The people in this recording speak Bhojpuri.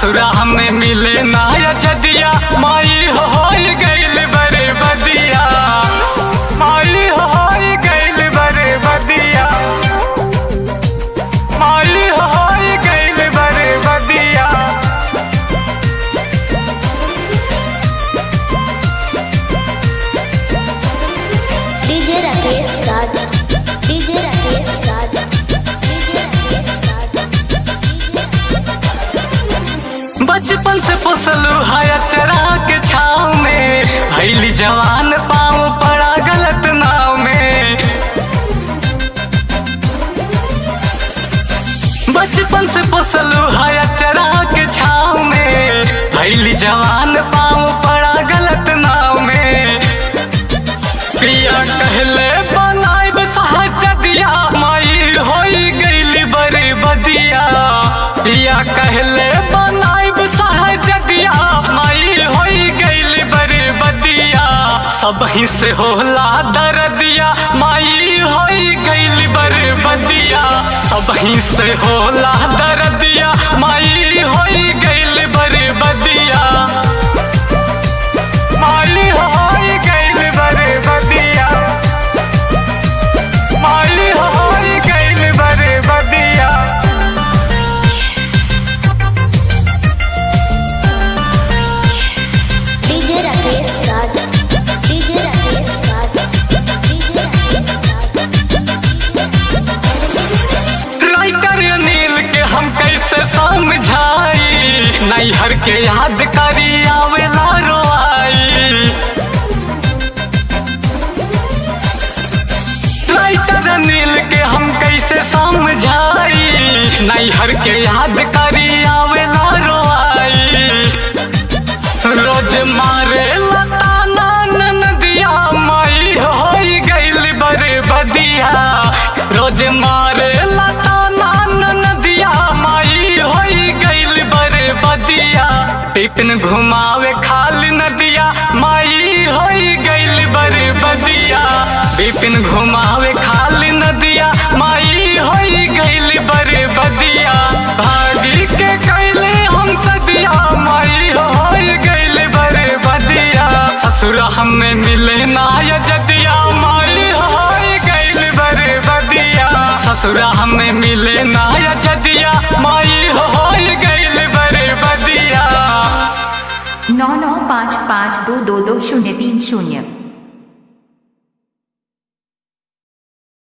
ससुरा हमें मिले ना जदिया माई हो गइल बड़े बदिया, माई हो गइल बड़े बदिया, माई हो गइल बड़े बदिया। डीजे राकेश राज, डीजे राकेश राज, बचपन से पोसलू है चरा के छाव में, भइली जवान पाँव पड़ा गलत नाव में। बचपन से पोसलू है चरा के छाव में, भइली जवान पाँव पड़ा गलत नाव में। पिया कहले बनाइब सहजदिया माई होई गइली बड़े बदिया, पिया कहले बनाइब सहजदिया माई होई गइली बड़े बदिया। सबही से होला दरदिया माई होई गइली बड़े बदिया, सबही से होला दरदिया माई होई गइली बड़े बदिया, माई होई गइली बड़े बदिया, माई होई गइली बड़े बदिया। डीजे राकेश राज, डीजे राकेश राज, डीजे राकेश राइटर नील के हम कैसे समझाई, नैहर के याद करी आवेला रोआई। राइटर नील के हम कैसे समझाई, नैहर के याद करी आवेला रोआई। रोज मारे लताना नदिया माई होई गइल बड़े बदिया, रोज मारे लताना नदिया माई होई गइल बड़े बदिया। टिफिन घुमावे खाली नदिया माई होई गइल बड़े बदिया, बिपिन घुमावे खाली नदिया माई होई गइल बड़े बदिया। भागी के कैले हम सदिया माई होई गइल बड़े बदिया, ससुरा हमें मिले ना जदिया माई होई गइल बड़े बदिया, ससुरा हमें मिले ना जदिया माई होई गइल बड़े बदिया। 9955222030